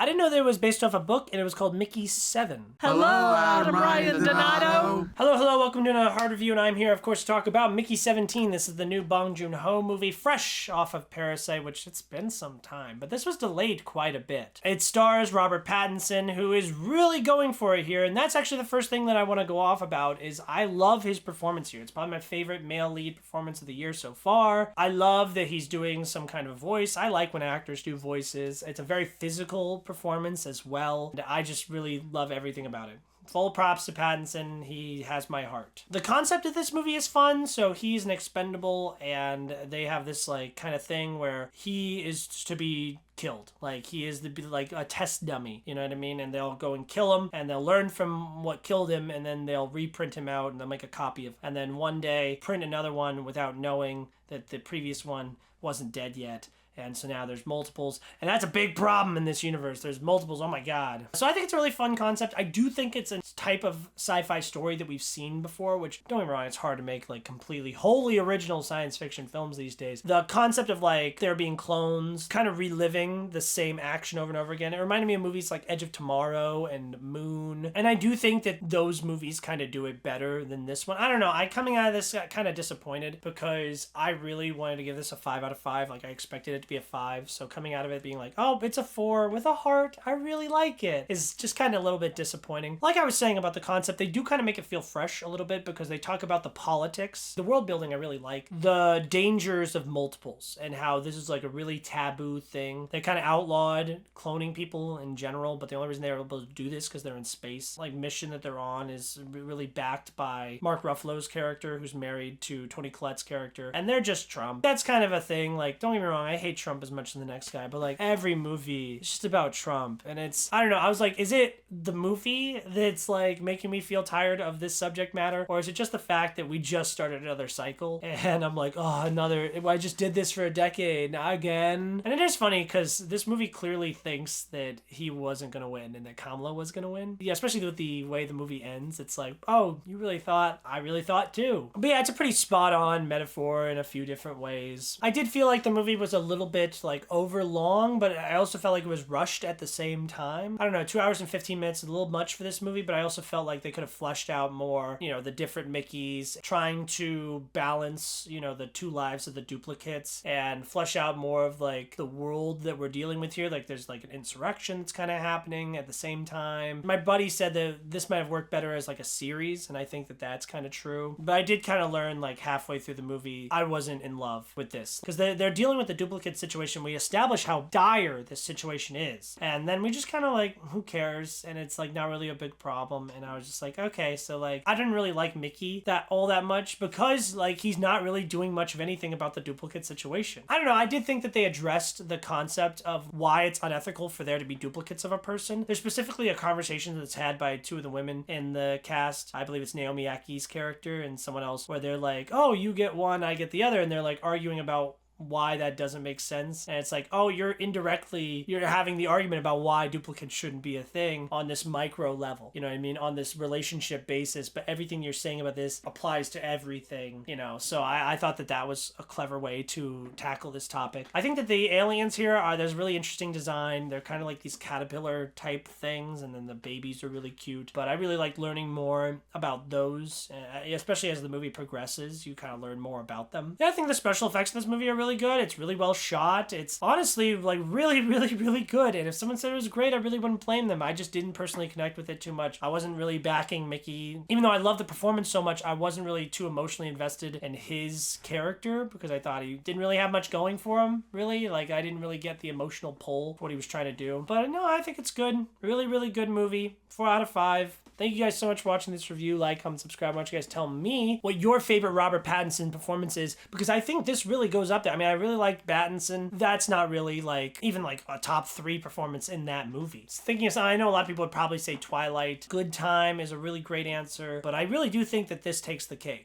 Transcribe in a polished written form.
I didn't know that it was based off a book, and it was called Mickey 7. Hello, I'm Ryan Donato. Hello, welcome to another Hard Review, and I'm here, of course, to talk about Mickey 17. This is the new Bong Joon-ho movie, fresh off of Parasite, which it's been some time, but this was delayed quite a bit. It stars Robert Pattinson, who is really going for it here, and that's actually the first thing that I want to go off about, is I love his performance here. It's probably my favorite male lead performance of the year so far. I love that he's doing some kind of voice. I like when actors do voices. It's a very physical performance as well, and I just really love everything about it. Full props to Pattinson, he has my heart. The concept of this movie is fun, so he's an expendable, and they have this like kind of thing where he is to be killed. Like, he is like a test dummy, you know what I mean? And they'll go and kill him, and they'll learn from what killed him, and then they'll reprint him out, and they'll make a copy of him. And then one day, print another one without knowing that the previous one wasn't dead yet. And so now there's multiples, and that's a big problem in this universe. There's multiples, oh my god. So I think it's a really fun concept. I do think it's a type of sci-fi story that we've seen before, which, don't get me wrong, it's hard to make like completely, wholly original science fiction films these days. The concept of like there being clones, kind of reliving the same action over and over again. It reminded me of movies like Edge of Tomorrow and Moon. And I do think that those movies kind of do it better than this one. I don't know, coming out of this got kind of disappointed because I really wanted to give this a 5 out of 5. Like, I expected it to be a 5, so coming out of it being like, oh, it's a 4 with a heart, I really like it, is just kind of a little bit disappointing. Like I was saying about the concept, they do kind of make it feel fresh a little bit because they talk about the politics, the world building. I really like the dangers of multiples and how this is like a really taboo thing. They kind of outlawed cloning people in general, but the only reason they were able to do this because they're in space. Like, mission that they're on is really backed by Mark Ruffalo's character, who's married to Toni Collette's character, and they're just Trump. That's kind of a thing. Like, don't get me wrong, I hate Trump as much as the next guy, but like every movie is just about Trump, and it's, I don't know, I was like, is it the movie that's like making me feel tired of this subject matter, or is it just the fact that we just started another cycle and I'm like, oh, I just did this for a decade now again? And it is funny because this movie clearly thinks that he wasn't gonna win and that Kamala was gonna win. Yeah, especially with the way the movie ends, it's like, oh, you really thought? I really thought too. But yeah, it's a pretty spot on metaphor in a few different ways. I did feel like the movie was a little bit like over long, but I also felt like it was rushed at the same time. I don't know, 2 hours and 15 minutes is a little much for this movie, but I also felt like they could have fleshed out more, you know, the different Mickeys, trying to balance, you know, the two lives of the duplicates and flesh out more of like the world that we're dealing with here. Like, there's like an insurrection that's kind of happening at the same time. My buddy said that this might have worked better as like a series, and I think that that's kind of true. But I did kind of learn like halfway through the movie, I wasn't in love with this because they're dealing with the duplicate situation. We establish how dire this situation is, and then we just kind of like, who cares? And it's like not really a big problem. And I was just like, okay, so like I didn't really like Mickey all that much because like he's not really doing much of anything about the duplicate situation. I don't know, I did think that they addressed the concept of why it's unethical for there to be duplicates of a person. There's specifically a conversation that's had by two of the women in the cast. I believe it's Naomi Aki's character and someone else, where they're like, oh, you get one, I get the other, and they're like arguing about why that doesn't make sense. And it's like, oh, you're having the argument about why duplicates shouldn't be a thing on this micro level, you know what I mean, on this relationship basis, but everything you're saying about this applies to everything, you know. So I thought that was a clever way to tackle this topic. I think that the aliens here there's really interesting design. They're kind of like these caterpillar type things, and then the babies are really cute, but I really like learning more about those, especially as the movie progresses. You kind of learn more about them. Yeah, I think the special effects in this movie are really good. It's really well shot. It's honestly like really, really, really good. And if someone said it was great, I really wouldn't blame them. I just didn't personally connect with it too much. I wasn't really backing Mickey. Even though I love the performance so much, I wasn't really too emotionally invested in his character because I thought he didn't really have much going for him, really. Like, I didn't really get the emotional pull for what he was trying to do. But no, I think it's good. Really, really good movie. 4 out of 5. Thank you guys so much for watching this review. Like, comment, subscribe. Why don't you guys tell me what your favorite Robert Pattinson performance is, because I think this really goes up there. I mean, I really liked Pattinson. That's not really like even like a top 3 performance in that movie. Thinking of, I know a lot of people would probably say Twilight. Good Time is a really great answer, but I really do think that this takes the cake.